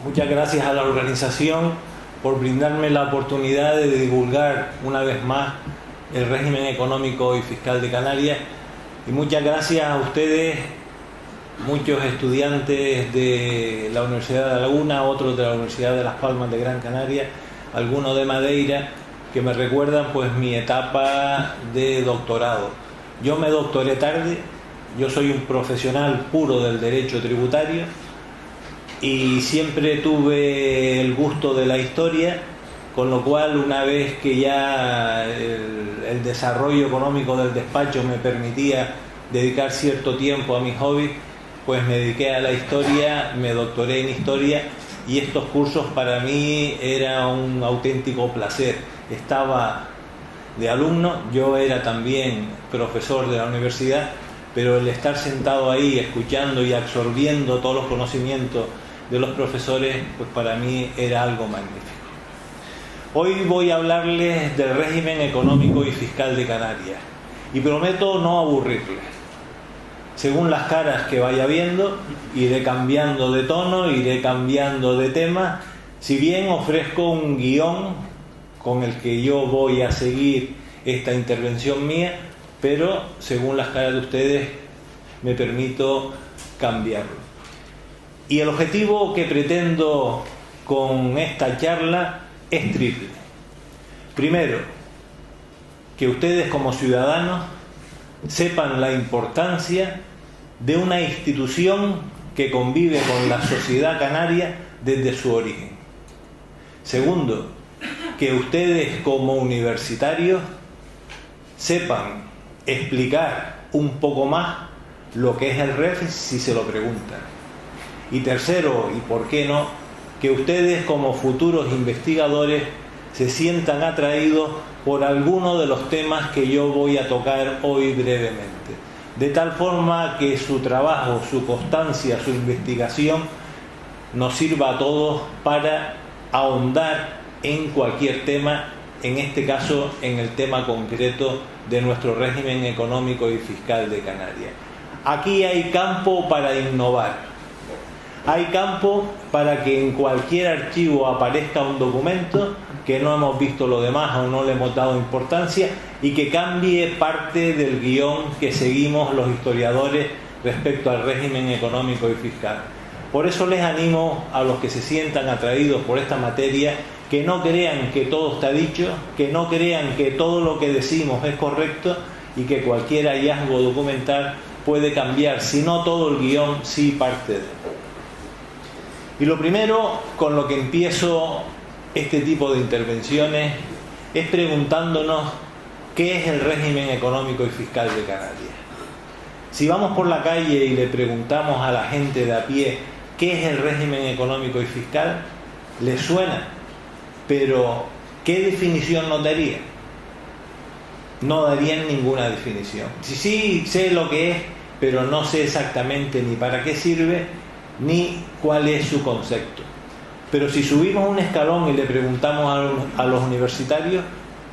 Muchas gracias a la organización por brindarme la oportunidad de divulgar una vez más el régimen económico y fiscal de Canarias, y muchas gracias a ustedes, muchos estudiantes de la Universidad de La Laguna, otros de la Universidad de Las Palmas de Gran Canaria, algunos de Madeira, que me recuerdan pues mi etapa de doctorado. Yo me doctoré tarde, yo soy un profesional puro del derecho tributario y siempre tuve el gusto de la historia, con lo cual una vez que ya el desarrollo económico del despacho me permitía dedicar cierto tiempo a mis hobbies, pues me dediqué a la historia, me doctoré en historia, y estos cursos para mí era un auténtico placer. Estaba de alumno, yo era también profesor de la universidad, pero el estar sentado ahí escuchando y absorbiendo todos los conocimientos de los profesores, pues para mí era algo magnífico. Hoy voy a hablarles del régimen económico y fiscal de Canarias y prometo no aburrirles. Según las caras que vaya viendo, iré cambiando de tono, iré cambiando de tema, si bien ofrezco un guión con el que yo voy a seguir esta intervención mía, pero según las caras de ustedes me permito cambiarlo. Y el objetivo que pretendo con esta charla es triple. Primero, que ustedes como ciudadanos sepan la importancia de una institución que convive con la sociedad canaria desde su origen. Segundo, que ustedes como universitarios sepan explicar un poco más lo que es el REF si se lo preguntan. Y tercero, y por qué no, que ustedes como futuros investigadores se sientan atraídos por alguno de los temas que yo voy a tocar hoy brevemente, de tal forma que su trabajo, su constancia, su investigación nos sirva a todos para ahondar en cualquier tema, en este caso en el tema concreto de nuestro régimen económico y fiscal de Canarias. Aquí hay campo para innovar. Hay campo para que en cualquier archivo aparezca un documento que no hemos visto lo demás o no le hemos dado importancia y que cambie parte del guión que seguimos los historiadores respecto al régimen económico y fiscal. Por eso les animo a los que se sientan atraídos por esta materia que no crean que todo está dicho, que no crean que todo lo que decimos es correcto y que cualquier hallazgo documental puede cambiar, si no todo el guión, sí parte de él. Y lo primero con lo que empiezo este tipo de intervenciones es preguntándonos qué es el régimen económico y fiscal de Canarias. Si vamos por la calle y le preguntamos a la gente de a pie qué es el régimen económico y fiscal, les suena, pero ¿qué definición nos daría? No darían ninguna definición. Sí, sé lo que es, pero no sé exactamente ni para qué sirve ni cuál es su concepto. Pero si subimos un escalón y le preguntamos a los universitarios,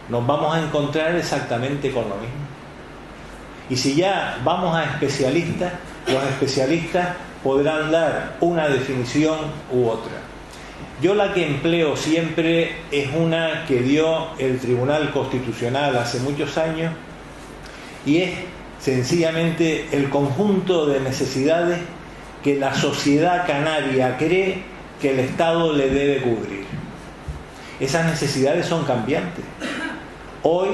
nos vamos a encontrar exactamente con lo mismo. Y si ya vamos a especialistas, los especialistas podrán dar una definición u otra. Yo la que empleo siempre es una que dio el Tribunal Constitucional hace muchos años, y es sencillamente el conjunto de necesidades que la sociedad canaria cree que el Estado le debe cubrir. Esas necesidades son cambiantes. Hoy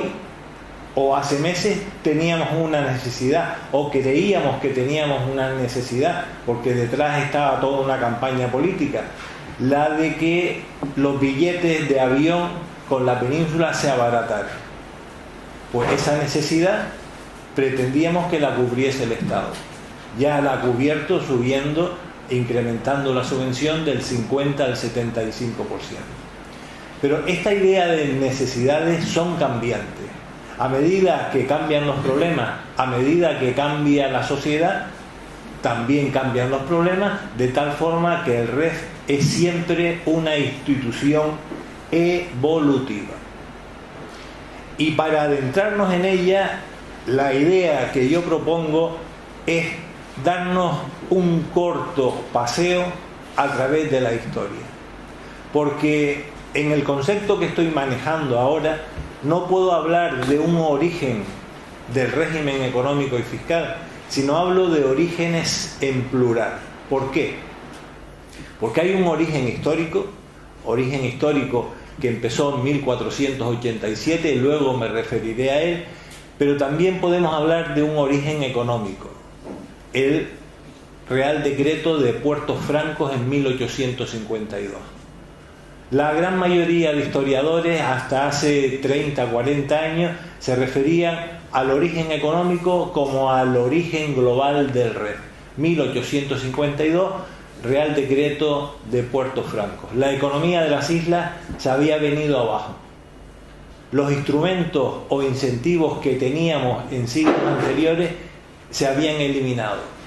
o hace meses teníamos una necesidad, o creíamos que teníamos una necesidad, porque detrás estaba toda una campaña política, la de que los billetes de avión con la península se abarataran. Pues esa necesidad pretendíamos que la cubriese el Estado. Ya la ha cubierto subiendo e incrementando la subvención del 50 al 75%. Pero esta idea de necesidades son cambiantes. A medida que cambian los problemas, a medida que cambia la sociedad, también cambian los problemas, de tal forma que el REF es siempre una institución evolutiva. Y para adentrarnos en ella, la idea que yo propongo es darnos un corto paseo a través de la historia. Porque en el concepto que estoy manejando ahora, no puedo hablar de un origen del régimen económico y fiscal, sino hablo de orígenes en plural. ¿Por qué? Porque hay un origen histórico que empezó en 1487, luego me referiré a él, pero también podemos hablar de un origen económico, el Real Decreto de Puertos Francos en 1852. La gran mayoría de historiadores, hasta hace 30, 40 años, se referían al origen económico como al origen global del REF. 1852, Real Decreto de Puertos Francos. La economía de las islas se había venido abajo. Los instrumentos o incentivos que teníamos en siglos anteriores se habían eliminado.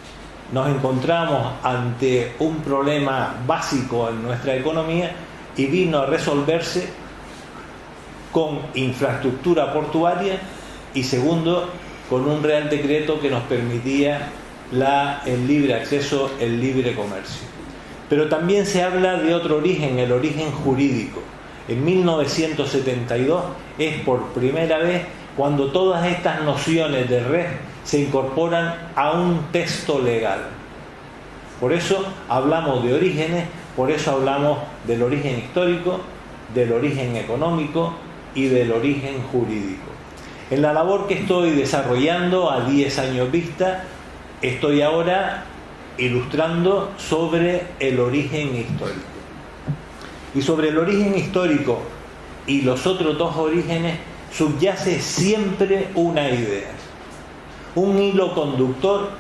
Nos encontramos ante un problema básico en nuestra economía y vino a resolverse con infraestructura portuaria y segundo, con un Real Decreto que nos permitía el libre acceso, el libre comercio. Pero también se habla de otro origen, el origen jurídico. En 1972 es por primera vez cuando todas estas nociones de REF se incorporan a un texto legal. Por eso hablamos de orígenes, por eso hablamos del origen histórico, del origen económico y del origen jurídico. En la labor que estoy desarrollando a 10 años vista, estoy ahora ilustrando sobre el origen histórico. Y sobre el origen histórico y los otros dos orígenes subyace siempre una idea, un hilo conductor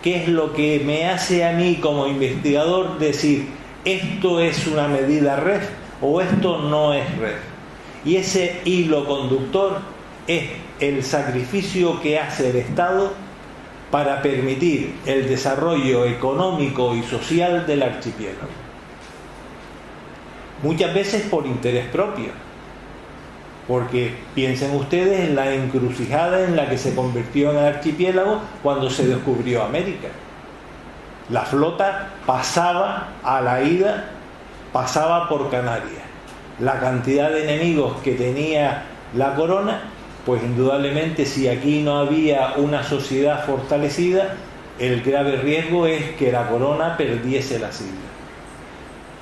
que es lo que me hace a mí como investigador decir esto es una medida REF o esto no es REF. Y ese hilo conductor es el sacrificio que hace el Estado para permitir el desarrollo económico y social del archipiélago. Muchas veces por interés propio, porque piensen ustedes en la encrucijada en la que se convirtió en el archipiélago cuando se descubrió América. La flota pasaba a la ida, pasaba por Canarias. La cantidad de enemigos que tenía la corona, pues indudablemente si aquí no había una sociedad fortalecida, el grave riesgo es que la corona perdiese las islas.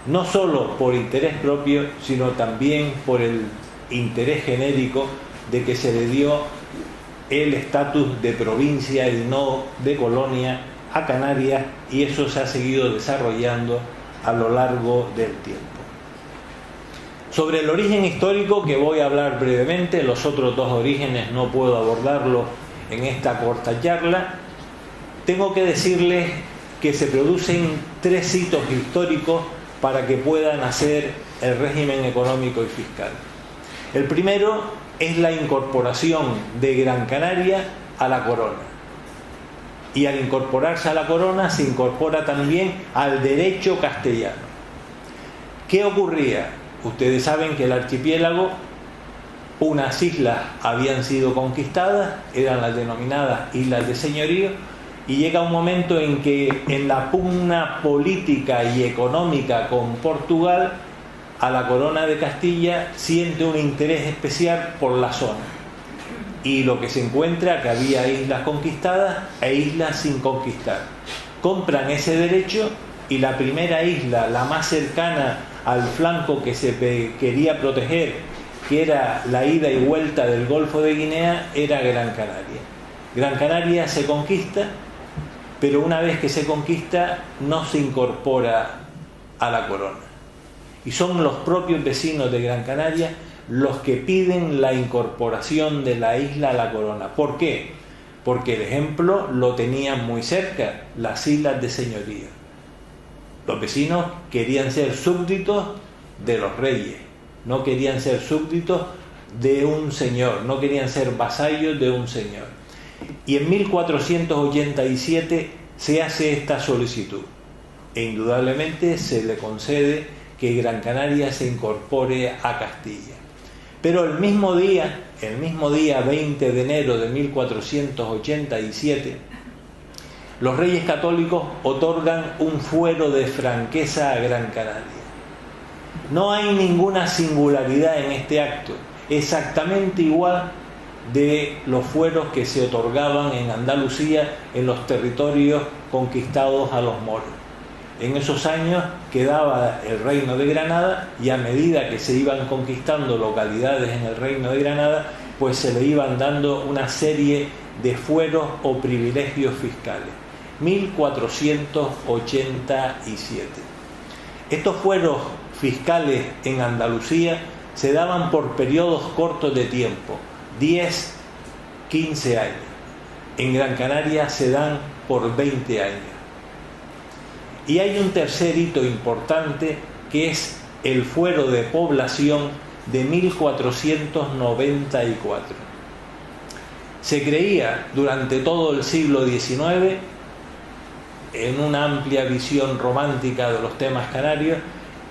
No solo por interés propio, sino también por el interés genérico de que se le dio el estatus de provincia y no de colonia a Canarias, y eso se ha seguido desarrollando a lo largo del tiempo. Sobre el origen histórico, que voy a hablar brevemente, los otros dos orígenes no puedo abordarlos en esta corta charla, tengo que decirles que se producen 3 hitos históricos para que pueda nacer el régimen económico y fiscal. El primero es la incorporación de Gran Canaria a la corona. Y al incorporarse a la corona se incorpora también al derecho castellano. ¿Qué ocurría? Ustedes saben que el archipiélago, unas islas habían sido conquistadas, eran las denominadas islas de señorío, y llega un momento en que en la pugna política y económica con Portugal, a la corona de Castilla siente un interés especial por la zona. Y lo que se encuentra que había islas conquistadas e islas sin conquistar. Compran ese derecho y la primera isla, la más cercana al flanco que se quería proteger, que era la ida y vuelta del Golfo de Guinea, era Gran Canaria. Gran Canaria se conquista, pero una vez que se conquista no se incorpora a la corona. Y son los propios vecinos de Gran Canaria los que piden la incorporación de la isla a la corona. ¿Por qué? Porque el ejemplo lo tenían muy cerca, las islas de señorío. Los vecinos querían ser súbditos de los reyes, no querían ser súbditos de un señor, no querían ser vasallos de un señor. Y en 1487 se hace esta solicitud e indudablemente se le concede que Gran Canaria se incorpore a Castilla. Pero el mismo día 20 de enero de 1487, los reyes católicos otorgan un fuero de franqueza a Gran Canaria. No hay ninguna singularidad en este acto, exactamente igual de los fueros que se otorgaban en Andalucía, en los territorios conquistados a los moros. En esos años quedaba el Reino de Granada, y a medida que se iban conquistando localidades en el Reino de Granada, pues se le iban dando una serie de fueros o privilegios fiscales. 1487. Estos fueros fiscales en Andalucía se daban por periodos cortos de tiempo, 10, 15 años. En Gran Canaria se dan por 20 años. Y hay un tercer hito importante, que es el fuero de población de 1494. Se creía durante todo el siglo XIX, en una amplia visión romántica de los temas canarios,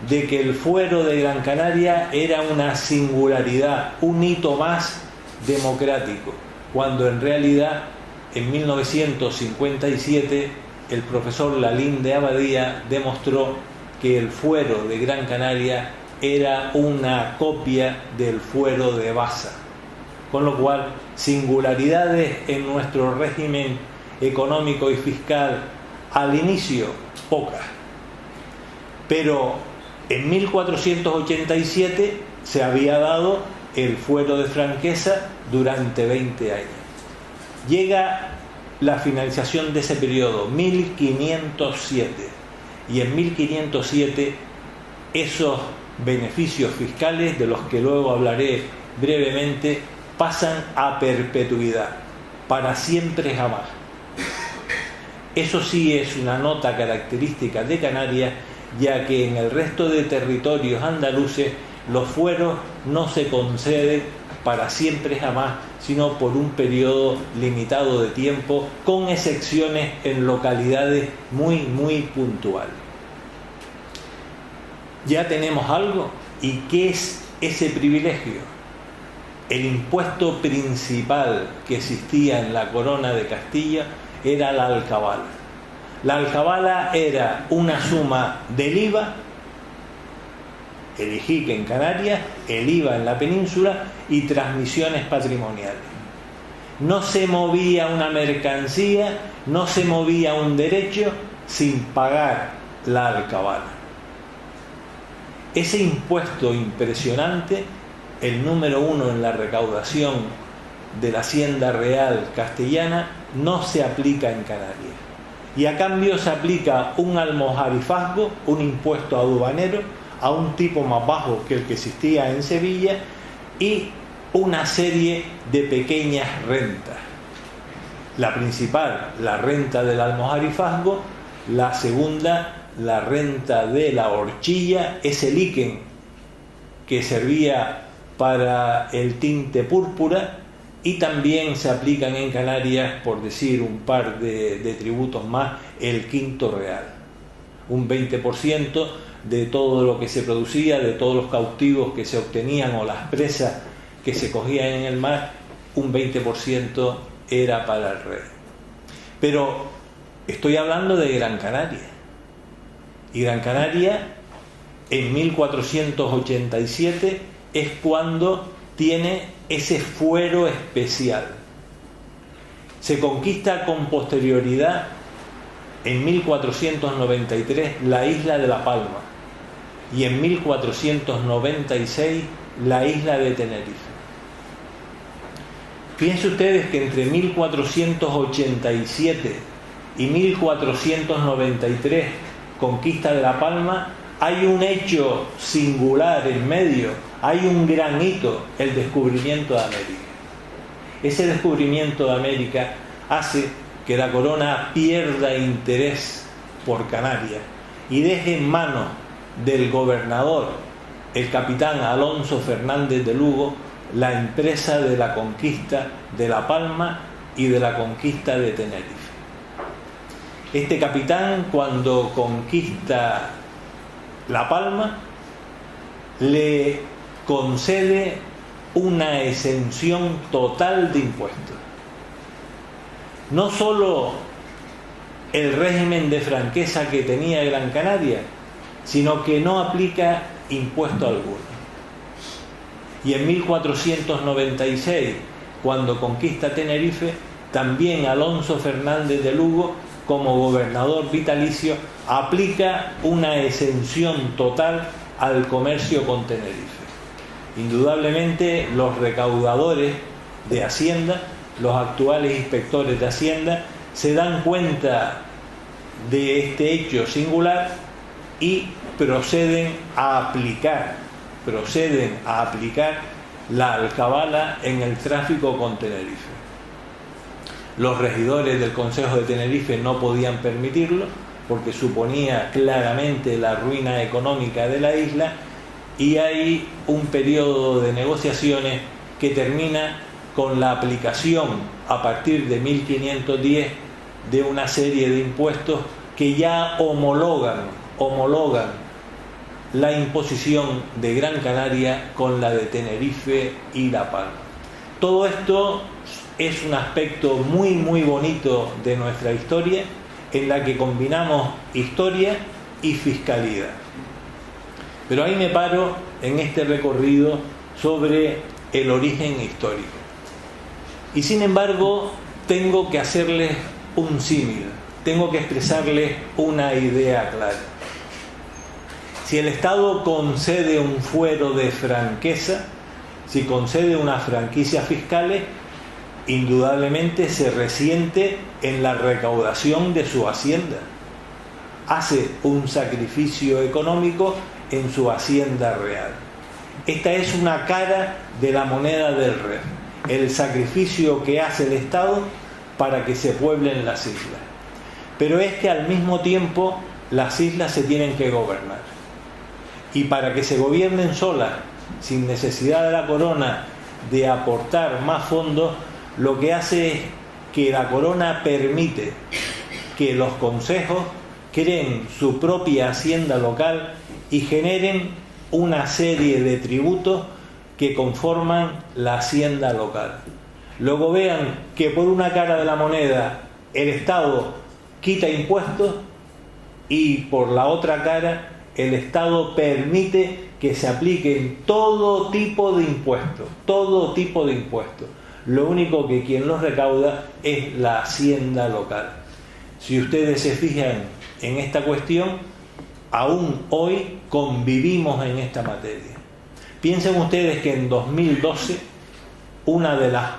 de que el fuero de Gran Canaria era una singularidad, un hito más democrático, cuando en realidad en 1957 el profesor Lalín de Abadía demostró que el fuero de Gran Canaria era una copia del fuero de Baza, con lo cual singularidades en nuestro régimen económico y fiscal al inicio pocas, pero en 1487 se había dado el fuero de franqueza durante 20 años. Llega la finalización de ese periodo, 1507, y en 1507 esos beneficios fiscales, de los que luego hablaré brevemente, pasan a perpetuidad, para siempre jamás. Eso sí es una nota característica de Canarias, ya que en el resto de territorios andaluces los fueros no se conceden para siempre jamás, sino por un periodo limitado de tiempo, con excepciones en localidades muy, muy puntuales. Ya tenemos algo. ¿Y qué es ese privilegio? El impuesto principal que existía en la corona de Castilla era la alcabala. La alcabala era una suma del IVA, el IJIC en Canarias, el IVA en la península y transmisiones patrimoniales. No se movía una mercancía, no se movía un derecho sin pagar la alcabala. Ese impuesto impresionante, el número 1 en la recaudación de la Hacienda Real castellana, no se aplica en Canarias. Y a cambio se aplica un almojarifazgo, un impuesto aduanero, a un tipo más bajo que el que existía en Sevilla, y una serie de pequeñas rentas. La principal, la renta del almojarifazgo; la segunda, la renta de la horchilla, ese líquen que servía para el tinte púrpura, y también se aplican en Canarias, por decir un par de tributos más, el quinto real, un 20% de todo lo que se producía, de todos los cautivos que se obtenían o las presas que se cogían en el mar, un 20% era para el rey. Pero estoy hablando de Gran Canaria, y Gran Canaria en 1487 es cuando tiene ese fuero especial. Se conquista con posterioridad, en 1493, la isla de La Palma, y en 1496 la isla de Tenerife. Piensen ustedes que entre 1487 y 1493, conquista de La Palma, hay un hecho singular en medio, hay un gran hito, el descubrimiento de América. Ese descubrimiento de América hace que la corona pierda interés por Canarias y deje en manos del gobernador, el capitán Alonso Fernández de Lugo, la empresa de la conquista de La Palma y de la conquista de Tenerife. Este capitán, cuando conquista La Palma, le concede una exención total de impuestos. No solo el régimen de franqueza que tenía Gran Canaria, sino que no aplica impuesto alguno. Y en 1496, cuando conquista Tenerife, también Alonso Fernández de Lugo, como gobernador vitalicio, aplica una exención total al comercio con Tenerife. Indudablemente, los recaudadores de Hacienda, los actuales inspectores de Hacienda, se dan cuenta de este hecho singular y proceden a aplicar la alcabala en el tráfico con Tenerife. Los regidores del Consejo de Tenerife no podían permitirlo porque suponía claramente la ruina económica de la isla, y hay un periodo de negociaciones que termina con la aplicación a partir de 1510 de una serie de impuestos que ya homologan la imposición de Gran Canaria con la de Tenerife y La Palma. Todo esto es un aspecto muy muy bonito de nuestra historia, en la que combinamos historia y fiscalidad. Pero ahí me paro en este recorrido sobre el origen histórico. Y sin embargo, tengo que hacerles un símil, tengo que expresarles una idea clara. Si el Estado concede un fuero de franqueza, si concede unas franquicias fiscales, indudablemente se resiente en la recaudación de su hacienda. Hace un sacrificio económico en su hacienda real. Esta es una cara de la moneda del rey, el sacrificio que hace el Estado para que se pueblen las islas. Pero es que al mismo tiempo las islas se tienen que gobernar. Y para que se gobiernen solas, sin necesidad de la corona de aportar más fondos, lo que hace es que la corona permite que los consejos creen su propia hacienda local y generen una serie de tributos que conforman la hacienda local. Luego vean que por una cara de la moneda el Estado quita impuestos y por la otra cara el Estado permite que se apliquen todo tipo de impuestos. Lo único que quien los recauda es la hacienda local. Si ustedes se fijan en esta cuestión, aún hoy convivimos en esta materia. Piensen ustedes que en 2012, una de las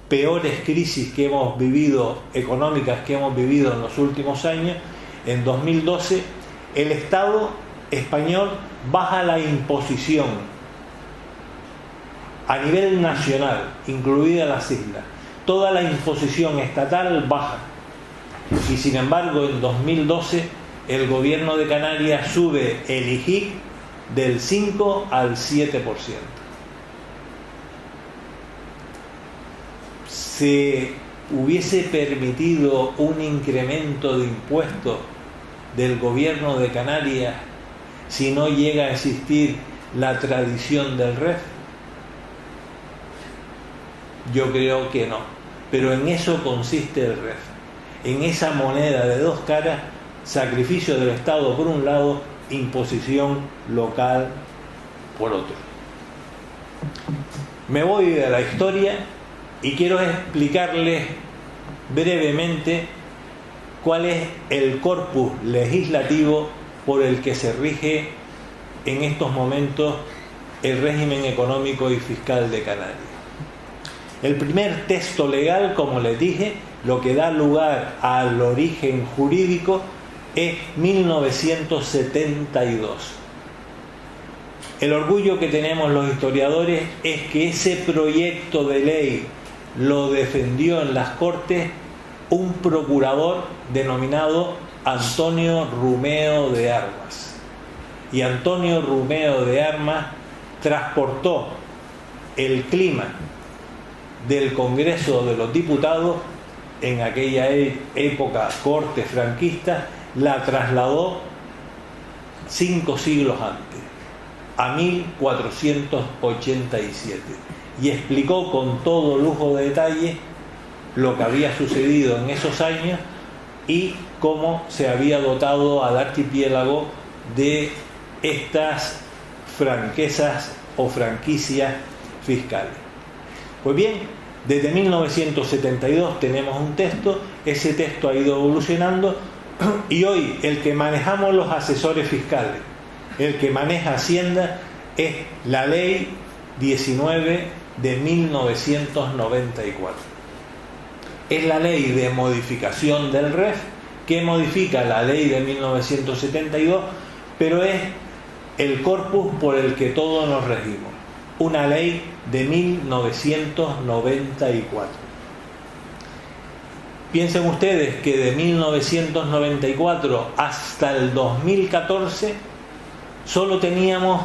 peores crisis que hemos vivido, económicas que hemos vivido en los últimos años, en 2012, el Estado español baja la imposición a nivel nacional, incluidas las islas. Toda la imposición estatal baja. Y sin embargo, en 2012, el gobierno de Canarias sube el IGIC del 5 al 7%. ¿Se hubiese permitido un incremento de impuestos del gobierno de Canarias si no llega a existir la tradición del REF? Yo creo que no. Pero en eso consiste el REF. En esa moneda de dos caras, sacrificio del Estado por un lado, imposición local por otro. Me voy de la historia y quiero explicarles brevemente cuál es el corpus legislativo por el que se rige en estos momentos el régimen económico y fiscal de Canarias. El primer texto legal, como les dije, lo que da lugar al origen jurídico es 1972. El orgullo que tenemos los historiadores es que ese proyecto de ley lo defendió en las Cortes un procurador denominado Antonio Rumeo de Armas. Y Antonio Rumeo de Armas transportó el clima del Congreso de los Diputados, en aquella época corte franquista, la trasladó 5 siglos antes, a 1487, y explicó con todo lujo de detalle lo que había sucedido en esos años y cómo se había dotado al archipiélago de estas franquezas o franquicias fiscales. Pues bien, desde 1972 tenemos un texto, ese texto ha ido evolucionando y hoy el que manejamos los asesores fiscales, el que maneja Hacienda, es la Ley 19 de 1994. Es la ley de modificación del REF que modifica la ley de 1972, pero es el corpus por el que todos nos regimos. Una ley de 1994. Piensen ustedes que de 1994 hasta el 2014 solo teníamos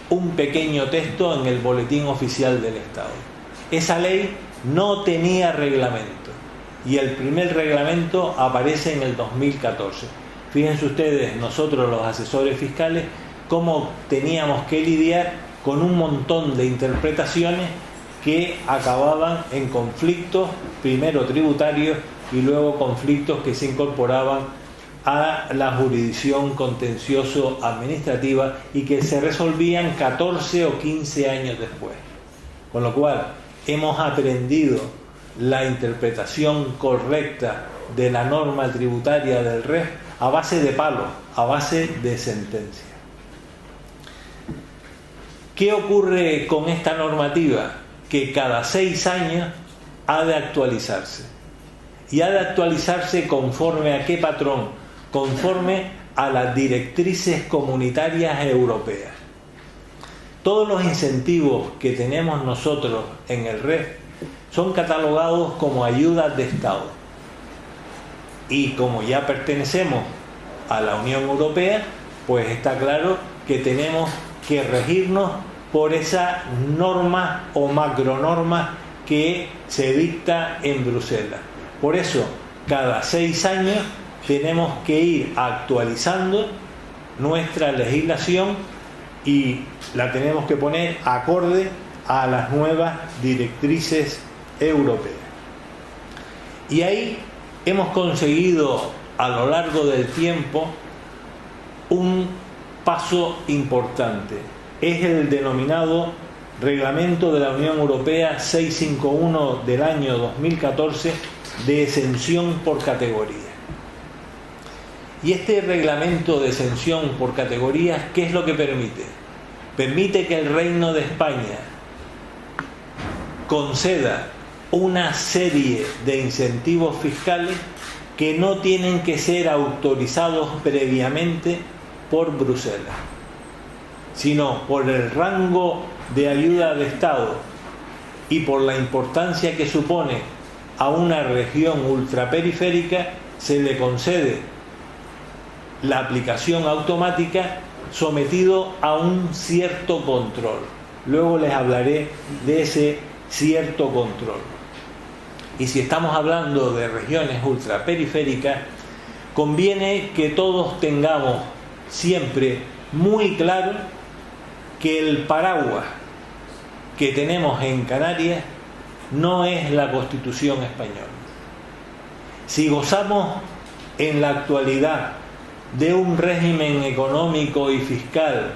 un pequeño texto en el Boletín Oficial del Estado. Esa ley no tenía reglamento y el primer reglamento aparece en el 2014. Fíjense ustedes, nosotros los asesores fiscales, cómo teníamos que lidiar con un montón de interpretaciones que acababan en conflictos, primero tributarios y luego conflictos que se incorporaban a la jurisdicción contencioso-administrativa y que se resolvían 14 o 15 años después. Con lo cual, hemos aprendido la interpretación correcta de la norma tributaria del REF a base de palos, a base de sentencias. ¿Qué ocurre con esta normativa? Que cada 6 años ha de actualizarse. ¿Y ha de actualizarse conforme a qué patrón? Conforme a las directrices comunitarias europeas. Todos los incentivos que tenemos nosotros en el REF son catalogados como ayudas de Estado. Y como ya pertenecemos a la Unión Europea, pues está claro que tenemos que regirnos por esa norma o macronorma que se dicta en Bruselas. Por eso, cada 6 años tenemos que ir actualizando nuestra legislación y la tenemos que poner acorde a las nuevas directrices europeas. Y ahí hemos conseguido a lo largo del tiempo un paso importante. Es el denominado Reglamento de la Unión Europea 651 del año 2014 de exención por categoría. Y este reglamento de exención por categorías, ¿qué es lo que permite? Permite que el Reino de España conceda una serie de incentivos fiscales que no tienen que ser autorizados previamente por Bruselas, sino por el rango de ayuda de Estado y por la importancia que supone a una región ultraperiférica, se le concede la aplicación automática sometido a un cierto control. Luego les hablaré de ese cierto control. Y si estamos hablando de regiones ultraperiféricas, conviene que todos tengamos siempre muy claro que el paraguas que tenemos en Canarias no es la Constitución española. Si gozamos en la actualidad de un régimen económico y fiscal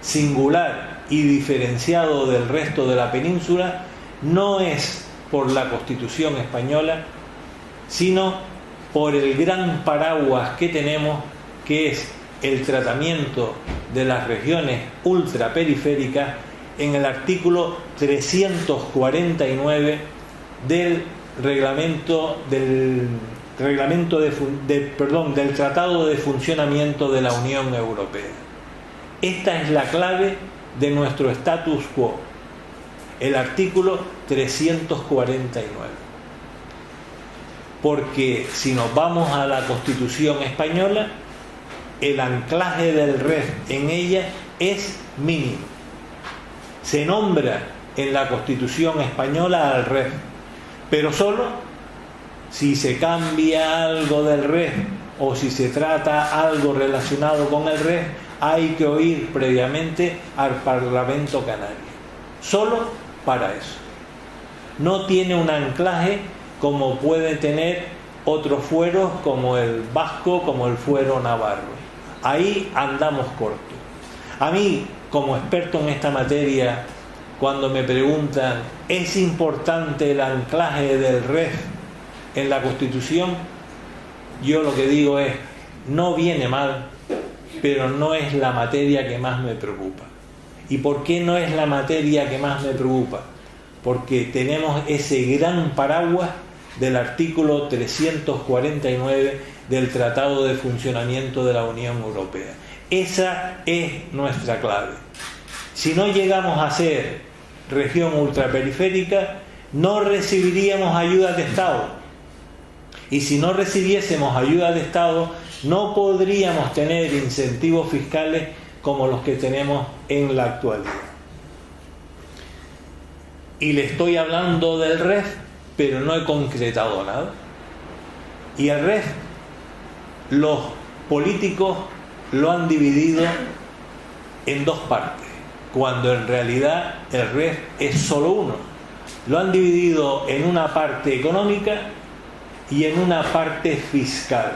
singular y diferenciado del resto de la península, no es por la Constitución española, sino por el gran paraguas que tenemos, que es el tratamiento de las regiones ultraperiféricas en el artículo 349 del del Tratado de Funcionamiento de la Unión Europea. Esta es la clave de nuestro status quo, el artículo 349. Porque si nos vamos a la Constitución española, el anclaje del REF en ella es mínimo. Se nombra en la Constitución española al REF, pero solo si se cambia algo del REF o si se trata algo relacionado con el REF, hay que oír previamente al Parlamento Canario. Solo para eso. No tiene un anclaje como puede tener otros fueros como el vasco, como el fuero navarro. Ahí andamos cortos. A mí, como experto en esta materia, cuando me preguntan, ¿es importante el anclaje del REF en la Constitución? Yo lo que digo es, no viene mal, pero no es la materia que más me preocupa. ¿Y por qué no es la materia que más me preocupa? Porque tenemos ese gran paraguas del artículo 349 del Tratado de Funcionamiento de la Unión Europea. Esa es nuestra clave. Si no llegamos a ser región ultraperiférica, no recibiríamos ayudas de Estado. Y si no recibiésemos ayudas de Estado, no podríamos tener incentivos fiscales como los que tenemos en la actualidad. Y le estoy hablando del REF, pero no he concretado nada. Y el REF, los políticos lo han dividido en dos partes, cuando en realidad el REF es solo uno. Lo han dividido en una parte económica y en una parte fiscal.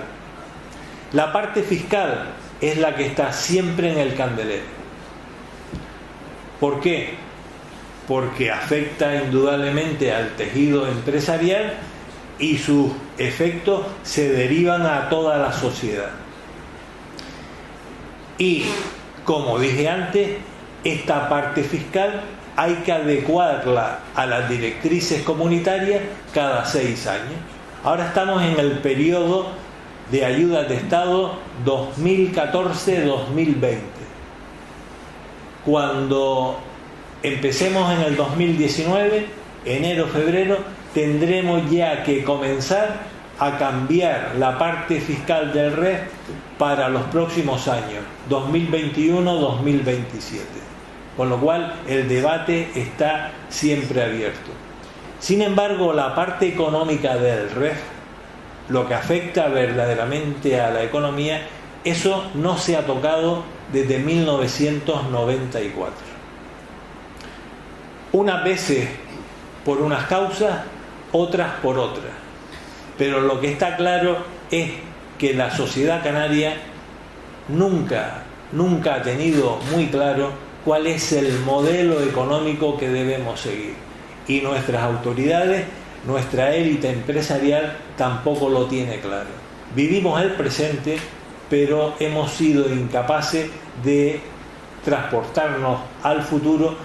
La parte fiscal es la que está siempre en el candelero. ¿Por qué? Porque afecta indudablemente al tejido empresarial y sus efectos se derivan a toda la sociedad. Y, como dije antes, esta parte fiscal hay que adecuarla a las directrices comunitarias cada 6 años. Ahora estamos en el periodo de ayudas de Estado 2014-2020. Cuando empecemos en el 2019, enero-febrero, tendremos ya que comenzar a cambiar la parte fiscal del REF para los próximos años, 2021-2027. Con lo cual el debate está siempre abierto. Sin embargo, la parte económica del REF, lo que afecta verdaderamente a la economía, eso no se ha tocado desde 1994. Unas veces por unas causas, otras por otras. Pero lo que está claro es que la sociedad canaria nunca ha tenido muy claro cuál es el modelo económico que debemos seguir. Y nuestras autoridades, nuestra élite empresarial tampoco lo tiene claro. Vivimos el presente, pero hemos sido incapaces de transportarnos al futuro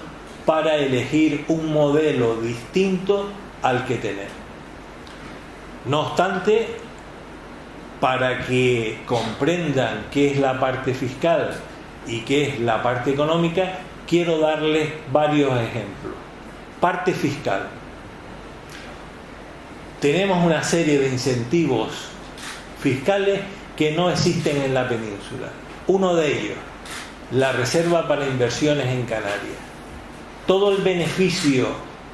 para elegir un modelo distinto al que tenemos. No obstante, para que comprendan qué es la parte fiscal y qué es la parte económica, quiero darles varios ejemplos. Parte fiscal. Tenemos una serie de incentivos fiscales que no existen en la península. Uno de ellos, la Reserva para Inversiones en Canarias. Todo el beneficio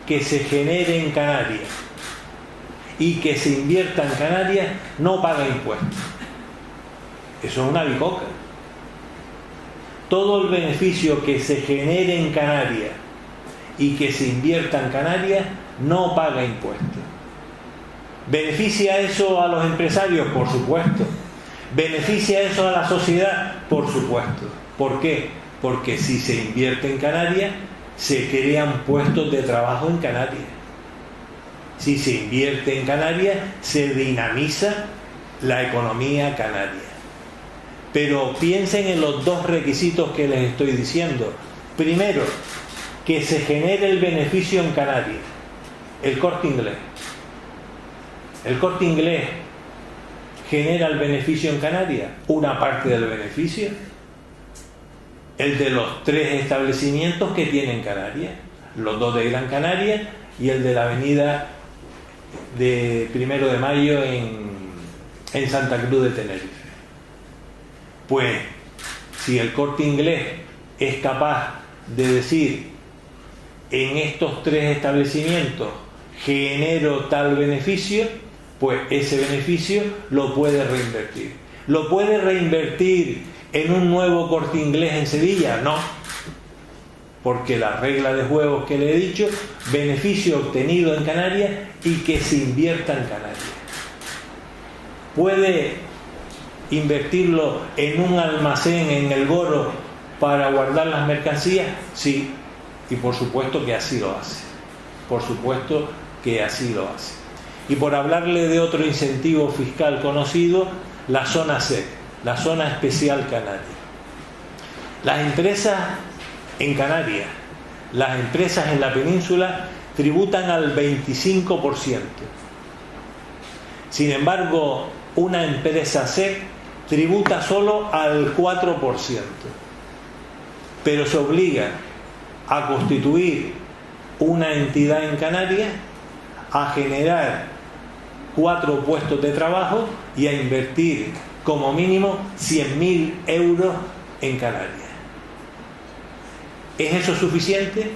que se genere en Canarias y que se invierta en Canarias no paga impuestos. Eso es una bicoca. Todo el beneficio que se genere en Canarias y que se invierta en Canarias no paga impuestos. ¿Beneficia eso a los empresarios? Por supuesto. ¿Beneficia eso a la sociedad? Por supuesto. ¿Por qué? Porque si se invierte en Canarias, se crean puestos de trabajo en Canarias. Si se invierte en Canarias, se dinamiza la economía canaria. Pero piensen en los dos requisitos que les estoy diciendo. Primero, que se genere el beneficio en Canarias. El Corte Inglés. El Corte Inglés genera el beneficio en Canarias, una parte del beneficio. El de los 3 establecimientos que tienen Canarias, los 2 de Gran Canaria y el de la avenida de 1 de Mayo en Santa Cruz de Tenerife. Pues, si el Corte Inglés es capaz de decir, en estos 3 establecimientos genero tal beneficio, pues ese beneficio lo puede reinvertir. ¿Lo puede reinvertir en un nuevo Corte Inglés en Sevilla? No, porque la regla de juego que le he dicho, beneficio obtenido en Canarias y que se invierta en Canarias. ¿Puede invertirlo en un almacén en el Goro para guardar las mercancías? Sí, y por supuesto que así lo hace. Por supuesto que así lo hace. Y por hablarle de otro incentivo fiscal conocido, la zona SEC, la zona especial canaria. Las empresas en Canarias, las empresas en la península tributan al 25%. Sin embargo, una empresa SEC tributa solo al 4%. Pero se obliga a constituir una entidad en Canarias, a generar 4 puestos de trabajo y a invertir como mínimo 100.000 euros en Canarias. ¿Es eso suficiente?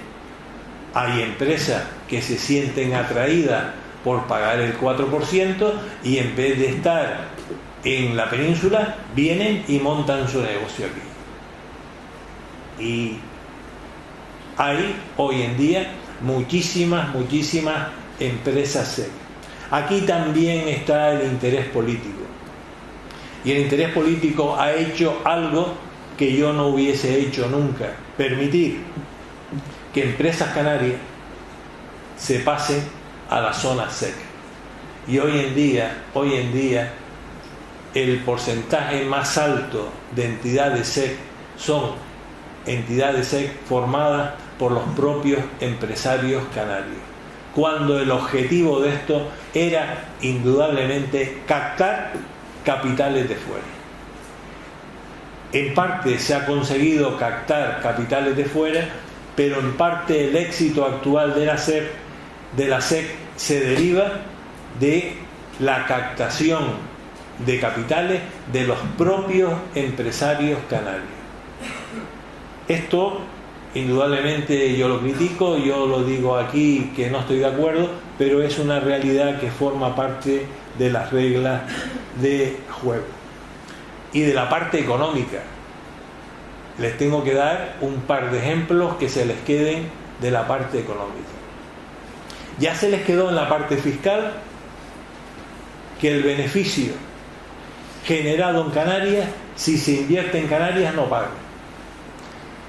Hay empresas que se sienten atraídas por pagar el 4% y en vez de estar en la península, vienen y montan su negocio aquí. Y hay hoy en día muchísimas empresas SEC. Aquí también está el interés político. Y el interés político ha hecho algo que yo no hubiese hecho nunca: permitir que empresas canarias se pasen a la zona SEC. Y hoy en día el porcentaje más alto de entidades SEC son entidades SEC formadas por los propios empresarios canarios, cuando el objetivo de esto era indudablemente captar capitales de fuera. En parte se ha conseguido captar capitales de fuera, pero en parte el éxito actual de la SEC se deriva de la captación de capitales de los propios empresarios canarios. Esto, indudablemente, yo lo critico, yo lo digo aquí que no estoy de acuerdo, pero es una realidad que forma parte de las reglas de juego. Y de la parte económica, les tengo que dar un par de ejemplos que se les queden de la parte económica. Ya se les quedó en la parte fiscal que el beneficio generado en Canarias, si se invierte en Canarias, no paga.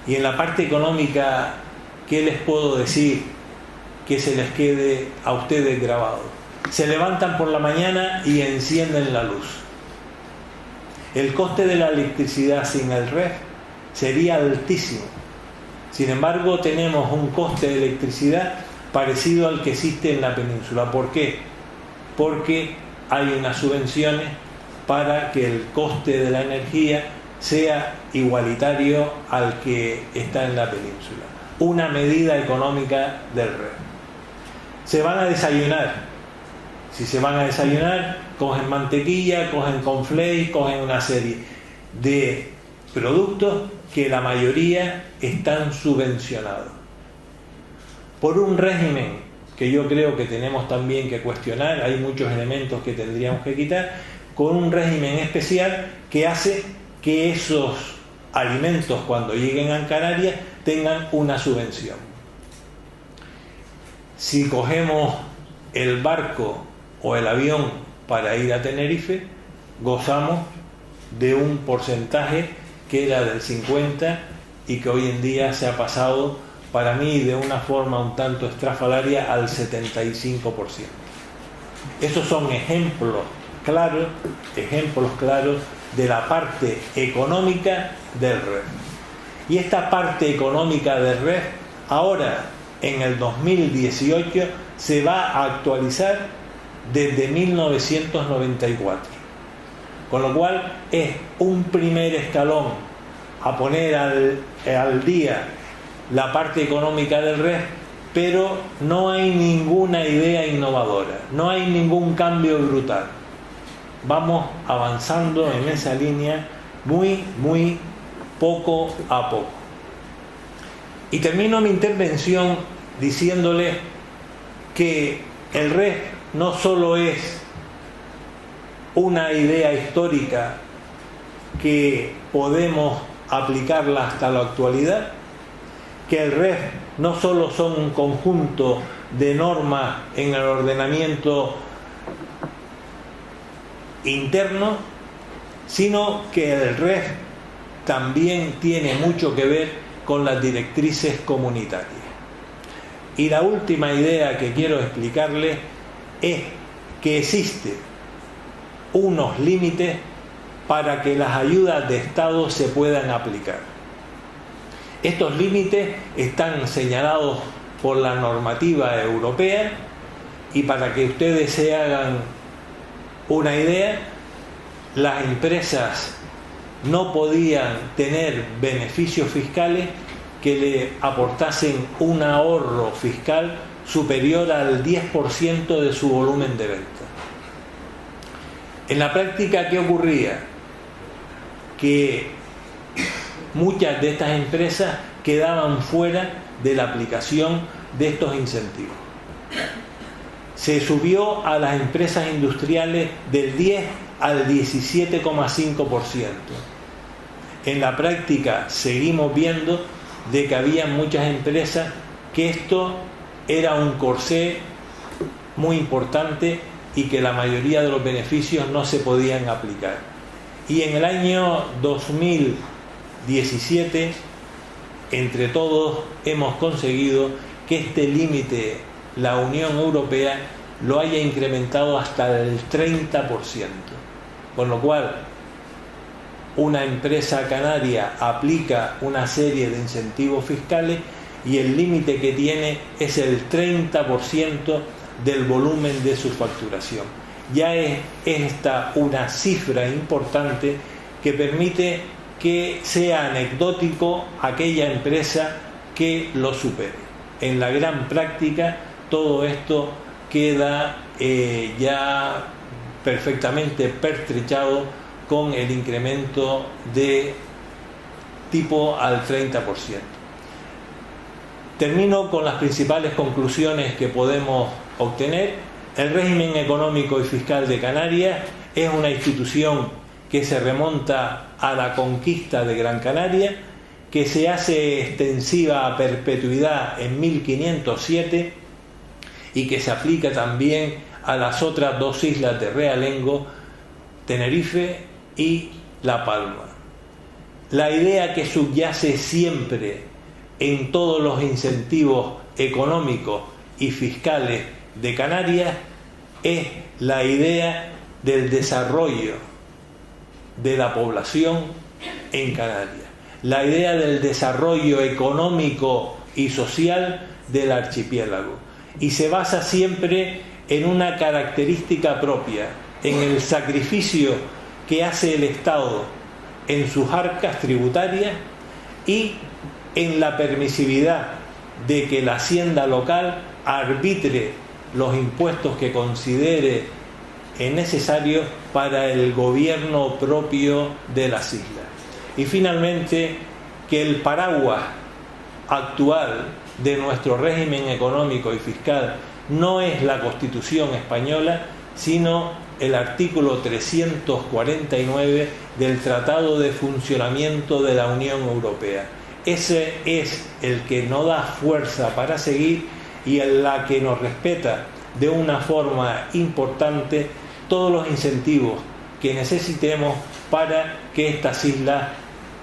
Y en la parte económica, ¿qué les puedo decir que se les quede a ustedes grabado? Se levantan por la mañana y encienden la luz. El coste de la electricidad sin el REF sería altísimo. Sin embargo, tenemos un coste de electricidad parecido al que existe en la península. ¿Por qué? Porque hay unas subvenciones para que el coste de la energía sea igualitario al que está en la península. Una medida económica del REF. Se van a desayunar. Si se van a desayunar, cogen mantequilla, cogen cornflakes, cogen una serie de productos que la mayoría están subvencionados. Por un régimen que yo creo que tenemos también que cuestionar, hay muchos elementos que tendríamos que quitar, con un régimen especial que hace que esos alimentos, cuando lleguen a Canarias, tengan una subvención. Si cogemos el barco o el avión para ir a Tenerife, gozamos de un porcentaje que era del 50% y que hoy en día se ha pasado, para mí, de una forma un tanto estrafalaria, al 75%. Esos son ejemplos claros de la parte económica del REF. Y esta parte económica del REF, ahora, en el 2018, se va a actualizar desde 1994. Con lo cual, es un primer escalón a poner al día la parte económica del REF, pero no hay ninguna idea innovadora, no hay ningún cambio brutal. Vamos avanzando en esa línea muy poco a poco. Y termino mi intervención diciéndole que el REF no solo es una idea histórica que podemos aplicarla hasta la actualidad, que el REF no solo son un conjunto de normas en el ordenamiento interno, sino que el REF también tiene mucho que ver con las directrices comunitarias. Y la última idea que quiero explicarles es que existen unos límites para que las ayudas de Estado se puedan aplicar. Estos límites están señalados por la normativa europea, y para que ustedes se hagan una idea, las empresas no podían tener beneficios fiscales que le aportasen un ahorro fiscal superior al 10% de su volumen de venta. En la práctica, ¿qué ocurría? Que muchas de estas empresas quedaban fuera de la aplicación de estos incentivos. Se subió a las empresas industriales del 10 al 17,5%. En la práctica seguimos viendo de que había muchas empresas que esto era un corsé muy importante y que la mayoría de los beneficios no se podían aplicar. Y en el año 2017, entre todos, hemos conseguido que este límite, la Unión Europea, lo haya incrementado hasta el 30%. Con lo cual, una empresa canaria aplica una serie de incentivos fiscales y el límite que tiene es el 30% del volumen de su facturación. Ya es esta una cifra importante que permite que sea anecdótico aquella empresa que lo supere. En la gran práctica, todo esto queda ya perfectamente pertrechado con el incremento de tipo al 30%. Termino con las principales conclusiones que podemos obtener. El régimen económico y fiscal de Canarias es una institución que se remonta a la conquista de Gran Canaria, que se hace extensiva a perpetuidad en 1507 y que se aplica también a las otras dos islas de Realengo, Tenerife y La Palma. La idea que subyace siempre en todos los incentivos económicos y fiscales de Canarias es la idea del desarrollo de la población en Canarias, la idea del desarrollo económico y social del archipiélago, y se basa siempre en una característica propia, en el sacrificio que hace el Estado en sus arcas tributarias y en la permisividad de que la hacienda local arbitre los impuestos que considere necesarios para el gobierno propio de las islas. Y finalmente, que el paraguas actual de nuestro régimen económico y fiscal no es la Constitución española, sino el artículo 349 del Tratado de Funcionamiento de la Unión Europea. Ese es el que nos da fuerza para seguir y en la que nos respeta de una forma importante todos los incentivos que necesitemos para que estas islas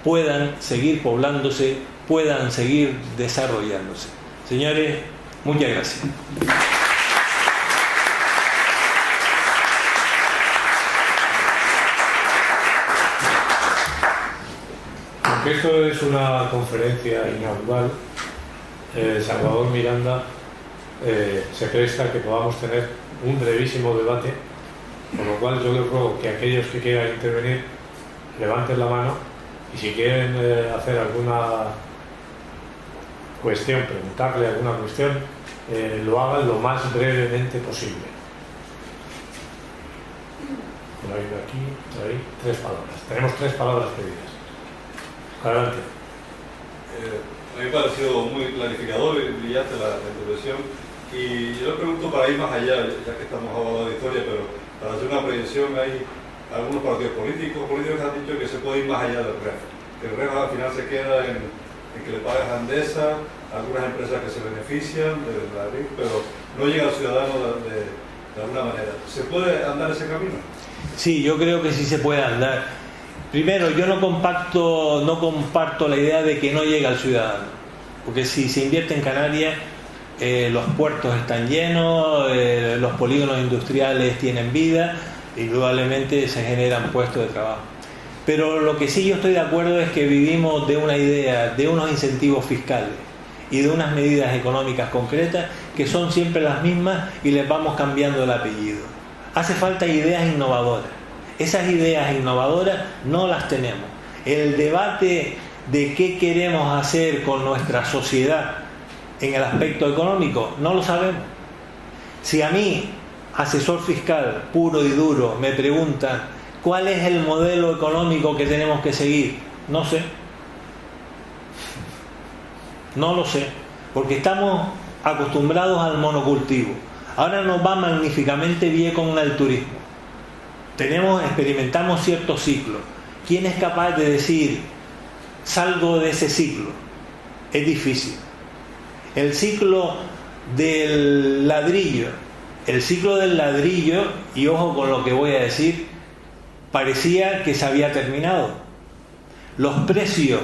puedan seguir poblándose, puedan seguir desarrollándose. Señores, muchas gracias. Aunque esto es una conferencia inaugural, Salvador Miranda se presta a que podamos tener un brevísimo debate, por lo cual yo les ruego que aquellos que quieran intervenir levanten la mano y si quieren hacer alguna cuestión, preguntarle alguna cuestión, lo hagan lo más brevemente posible. Por ahí, aquí, por ahí, 3 palabras. Tenemos 3 palabras pedidas. Adelante. A mí me ha parecido muy clarificador y brillante la intervención, y yo le pregunto para ir más allá, ya que estamos hablando de historia, pero para hacer una proyección. Hay algunos partidos políticos que han dicho que se puede ir más allá del REF, que el REF al final se queda en que le pagas a Endesa, algunas empresas que se benefician de la RIF, pero no llega al ciudadano de alguna manera. ¿Se puede andar ese camino? Sí, yo creo que sí se puede andar. Primero, yo no comparto la idea de que no llega al ciudadano, porque si se invierte en Canarias, los puertos están llenos, los polígonos industriales tienen vida, indudablemente se generan puestos de trabajo. Pero lo que sí yo estoy de acuerdo es que vivimos de una idea, de unos incentivos fiscales y de unas medidas económicas concretas que son siempre las mismas y les vamos cambiando el apellido. Hace falta ideas innovadoras. Esas ideas innovadoras no las tenemos. El debate de qué queremos hacer con nuestra sociedad en el aspecto económico, no lo sabemos. Si a mí, asesor fiscal puro y duro, me preguntan ¿cuál es el modelo económico que tenemos que seguir? No sé. No lo sé. Porque estamos acostumbrados al monocultivo. Ahora nos va magníficamente bien con el turismo. Experimentamos ciertos ciclos. ¿Quién es capaz de decir salgo de ese ciclo? Es difícil. El ciclo del ladrillo. El ciclo del ladrillo, y ojo con lo que voy a decir, parecía que se había terminado. Los precios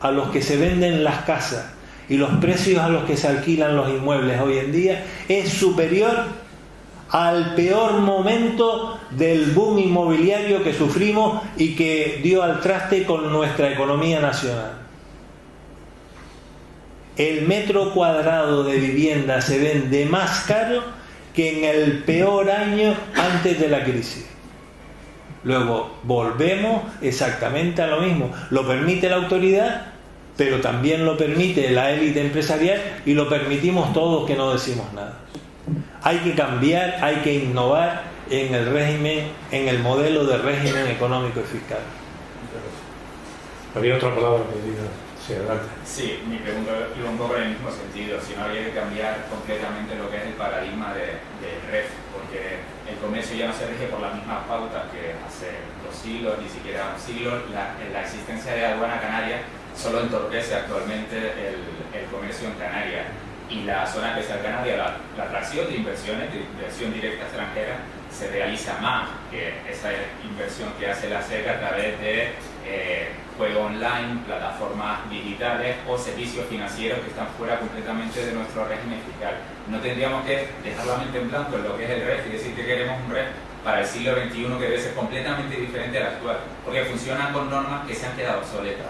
a los que se venden las casas y los precios a los que se alquilan los inmuebles hoy en día es superior al peor momento del boom inmobiliario que sufrimos y que dio al traste con nuestra economía nacional. El metro cuadrado de vivienda se vende más caro que en el peor año antes de la crisis. Luego volvemos exactamente a lo mismo. Lo permite la autoridad, pero también lo permite la élite empresarial y lo permitimos todos que no decimos nada. Hay que cambiar, hay que innovar en el régimen, en el modelo de régimen económico y fiscal. Había otra palabra que diga. Sí, adelante. Sí, mi pregunta iba un poco en el mismo sentido. Si no habría que cambiar completamente lo que es el paradigma del REF, porque el comercio ya no se rige por las mismas pautas que hace 2 siglos, ni siquiera 1 siglo. La existencia de aduana canaria solo entorpece actualmente el comercio en Canarias. Y la zona especial canaria, la atracción de inversiones, de inversión directa extranjera, se realiza más que esa inversión que hace la SEC a través de juego online, plataformas digitales o servicios financieros que están fuera completamente de nuestro régimen fiscal. No tendríamos que dejar la mente en blanco en lo que es el REF y decir que queremos un REF para el siglo XXI que debe ser completamente diferente al actual, porque funcionan con normas que se han quedado obsoletas.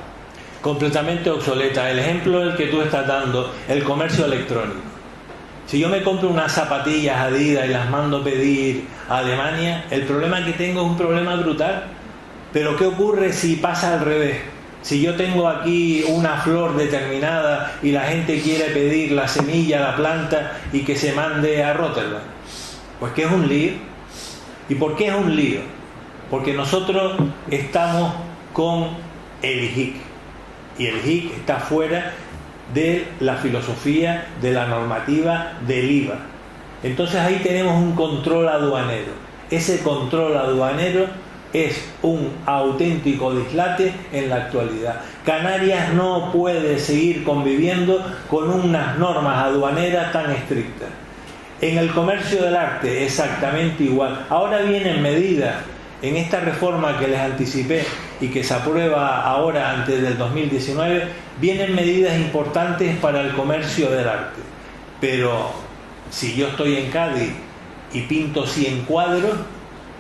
Completamente obsoleta. El ejemplo del que tú estás dando, el comercio electrónico. Si yo me compro unas zapatillas Adidas y las mando a pedir a Alemania, el problema que tengo es un problema brutal. Pero ¿qué ocurre si pasa al revés? Si yo tengo aquí una flor determinada y la gente quiere pedir la semilla, la planta y que se mande a Rotterdam. Pues que es un lío. ¿Y por qué es un lío? Porque nosotros estamos con el IGIC. Y el IGIC está fuera de la filosofía, de la normativa del IVA. Entonces ahí tenemos un control aduanero. Ese control aduanero es un auténtico dislate en la actualidad. Canarias no puede seguir conviviendo con unas normas aduaneras tan estrictas. En el comercio del arte exactamente igual. Ahora vienen medidas en esta reforma que les anticipé y que se aprueba ahora antes del 2019, vienen medidas importantes para el comercio del arte. Pero si yo estoy en Cádiz y pinto 100 cuadros,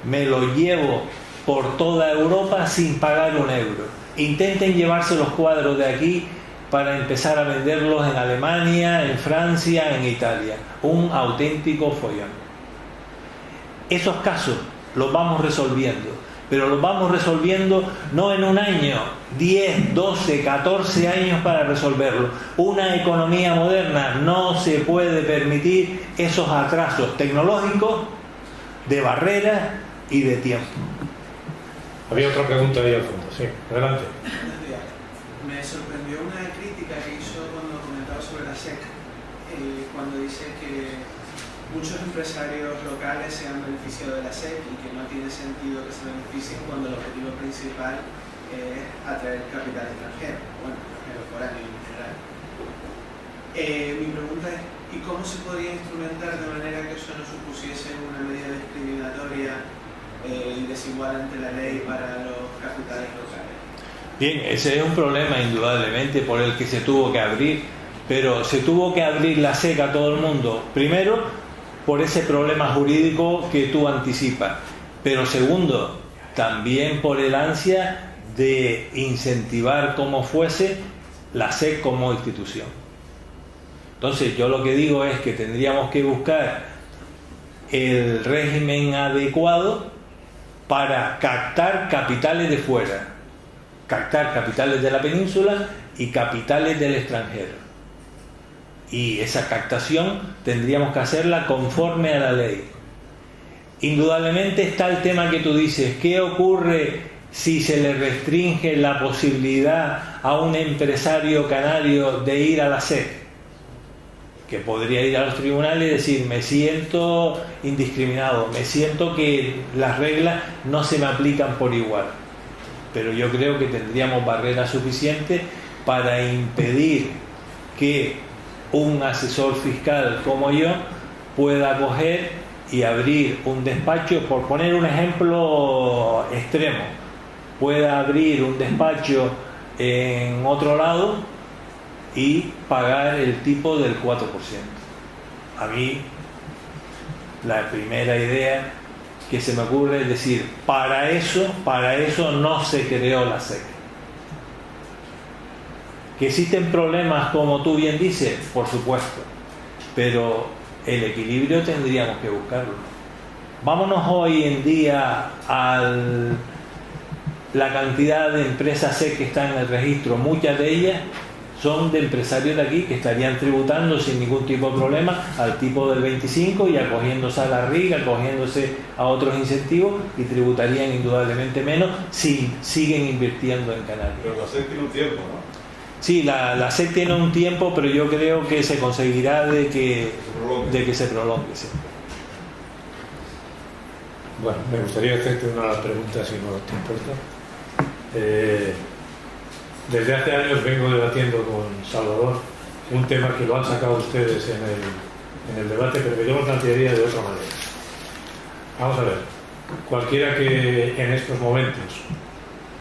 me los llevo por toda Europa sin pagar un euro. Intenten llevarse los cuadros de aquí para empezar a venderlos en Alemania, en Francia, en Italia. Un auténtico follón. Esos casos los vamos resolviendo, pero los vamos resolviendo no en un año, 10, 12, 14 años para resolverlo. Una economía moderna no se puede permitir esos atrasos tecnológicos, de barreras y de tiempo. Había otra pregunta ahí al fondo, sí, adelante. Me sorprendió una crítica que hizo cuando comentaba sobre la SEC, cuando dice que muchos empresarios locales se han beneficiado de la SEC y que no tiene sentido que se beneficien cuando el objetivo principal es atraer capital extranjero, bueno, extranjero foráneo en general. Mi pregunta es, ¿y cómo se podría instrumentar de manera que eso no supusiese una medida discriminatoria y desigual ante la ley para los capitales locales. Bien, ese es un problema indudablemente por el que se tuvo que abrir, pero se tuvo que abrir la SEC a todo el mundo, primero por ese problema jurídico que tú anticipas, pero segundo, también por el ansia de incentivar como fuese la SEC como institución. Entonces yo lo que digo es que tendríamos que buscar el régimen adecuado para captar capitales de fuera, captar capitales de la península y capitales del extranjero. Y esa captación tendríamos que hacerla conforme a la ley. Indudablemente está el tema que tú dices, ¿qué ocurre si se le restringe la posibilidad a un empresario canario de ir a la SEC? Que podría ir a los tribunales y decir, me siento indiscriminado, me siento que las reglas no se me aplican por igual. Pero yo creo que tendríamos barreras suficientes para impedir que un asesor fiscal como yo pueda coger y abrir un despacho, por poner un ejemplo extremo, pueda abrir un despacho en otro lado y pagar el tipo del 4%. A mí la primera idea que se me ocurre es decir, para eso no se creó la SEC. ¿Que existen problemas como tú bien dices? Por supuesto, pero el equilibrio tendríamos que buscarlo. Vámonos hoy en día a la cantidad de empresas SEC que están en el registro, muchas de ellas son de empresarios de aquí que estarían tributando sin ningún tipo de problema al tipo del 25 y acogiéndose a la RIC, acogiéndose a otros incentivos y tributarían indudablemente menos si siguen invirtiendo en Canarias. Pero la SEC tiene un tiempo, ¿no? Sí, la SEC tiene un tiempo, pero yo creo que se conseguirá de que se prolongue. Sí. Bueno, me gustaría hacerte una pregunta, si no te importa. Desde hace años vengo debatiendo con Salvador un tema que lo han sacado ustedes en el debate, pero que yo lo plantearía de otra manera. Vamos a ver, cualquiera que en estos momentos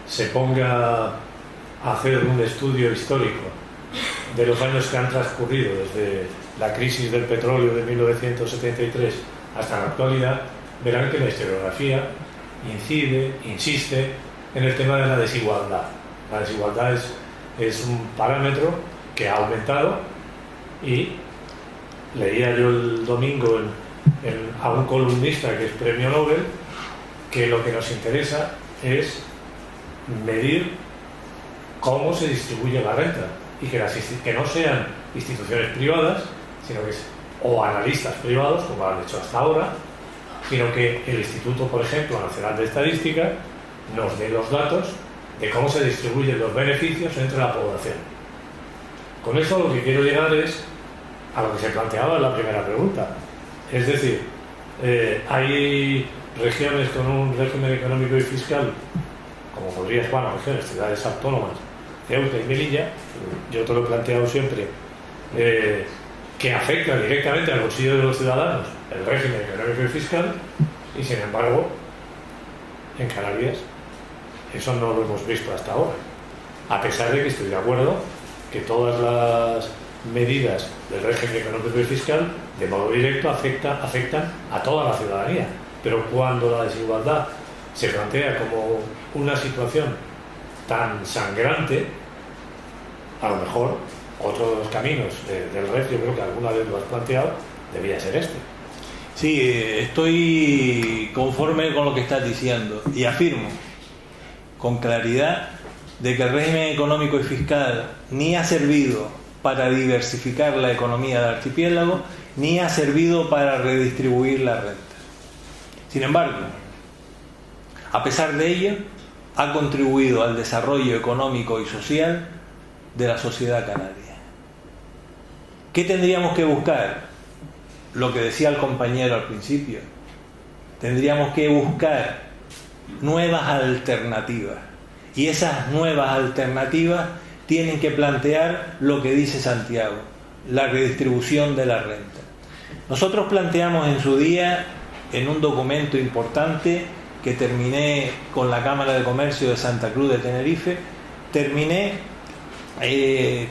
se ponga a hacer un estudio histórico de los años que han transcurrido desde la crisis del petróleo de 1973 hasta la actualidad, verán que la historiografía insiste en el tema de la desigualdad. La desigualdad es un parámetro que ha aumentado y leía yo el domingo a un columnista que es premio Nobel que lo que nos interesa es medir cómo se distribuye la renta y que no sean instituciones privadas, sino que o analistas privados, como han hecho hasta ahora, sino que el Instituto, por ejemplo, Nacional de Estadística, nos dé los datos de cómo se distribuyen los beneficios entre la población. Con eso lo que quiero llegar es a lo que se planteaba en la primera pregunta. Es decir, hay regiones con un régimen económico y fiscal, como podría ser, bueno, regiones, ciudades autónomas, Ceuta y Melilla, yo te lo he planteado siempre, que afecta directamente al bolsillo de los ciudadanos el régimen económico y fiscal, y sin embargo, en Canarias, eso no lo hemos visto hasta ahora. A pesar de que estoy de acuerdo que todas las medidas del régimen económico y fiscal, de modo directo, afectan a toda la ciudadanía. Pero cuando la desigualdad se plantea como una situación tan sangrante, a lo mejor otro de los caminos del REF, yo creo que alguna vez lo has planteado, debía ser este. Sí, estoy conforme con lo que estás diciendo y afirmo con claridad de que el régimen económico y fiscal ni ha servido para diversificar la economía del archipiélago, ni ha servido para redistribuir la renta. Sin embargo, a pesar de ello, ha contribuido al desarrollo económico y social de la sociedad canaria. ¿Qué tendríamos que buscar? Lo que decía el compañero al principio. Tendríamos que buscar nuevas alternativas. Y esas nuevas alternativas tienen que plantear lo que dice Santiago, la redistribución de la renta. Nosotros planteamos en su día, en un documento importante, que terminé con la Cámara de Comercio de Santa Cruz de Tenerife, terminé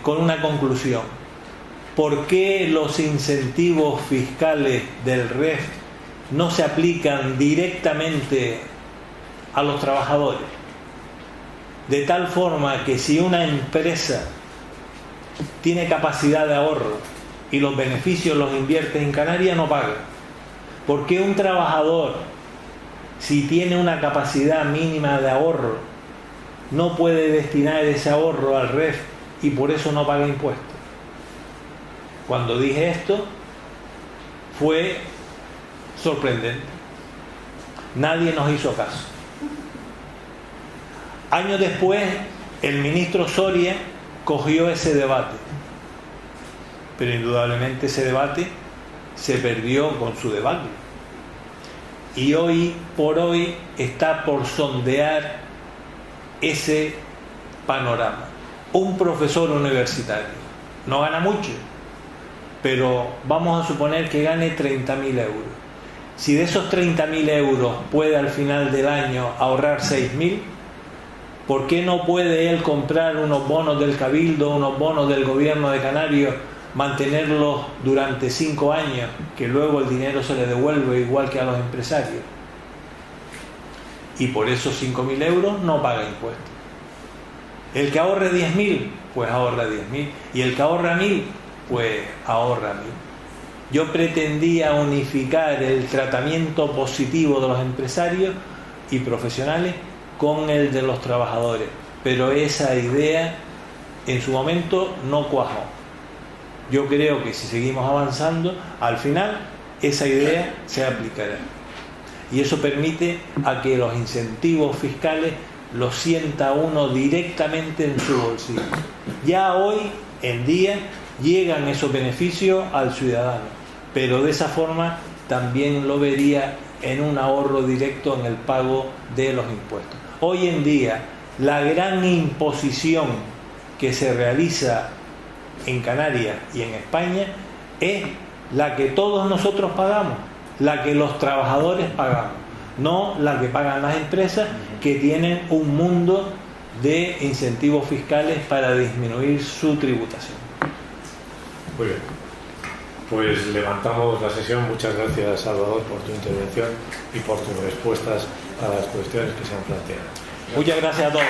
con una conclusión. ¿Por qué los incentivos fiscales del REF no se aplican directamente a los trabajadores? De tal forma que si una empresa tiene capacidad de ahorro y los beneficios los invierte en Canarias, no paga. ¿Por qué un trabajador, si tiene una capacidad mínima de ahorro, no puede destinar ese ahorro al REF y por eso no paga impuestos? Cuando dije esto, fue sorprendente. Nadie nos hizo caso. Años después, el ministro Soria cogió ese debate, pero indudablemente ese debate se perdió con su debacle. Y hoy por hoy está por sondear ese panorama. Un profesor universitario no gana mucho, pero vamos a suponer que gane 30.000 euros. Si de esos 30.000 euros puede al final del año ahorrar 6.000, ¿por qué no puede él comprar unos bonos del Cabildo, unos bonos del gobierno de Canarias, mantenerlos durante 5 años, que luego el dinero se le devuelve igual que a los empresarios? Y por esos 5.000 euros no paga impuestos. El que ahorre 10.000, pues ahorra 10.000. Y el que ahorra 1.000, pues ahorra 1.000. Yo pretendía unificar el tratamiento positivo de los empresarios y profesionales con el de los trabajadores, pero esa idea en su momento no cuajó. Yo creo que si seguimos avanzando, al final esa idea se aplicará, y eso permite a que los incentivos fiscales los sienta uno directamente en su bolsillo. Ya hoy en día llegan esos beneficios al ciudadano, pero de esa forma también lo vería en un ahorro directo en el pago de los impuestos. Hoy en día, la gran imposición que se realiza en Canarias y en España es la que todos nosotros pagamos, la que los trabajadores pagamos, no la que pagan las empresas, que tienen un mundo de incentivos fiscales para disminuir su tributación. Muy bien. Pues levantamos la sesión. Muchas gracias, Salvador, por tu intervención y por tus respuestas a las cuestiones que se han planteado. Muchas gracias a todos.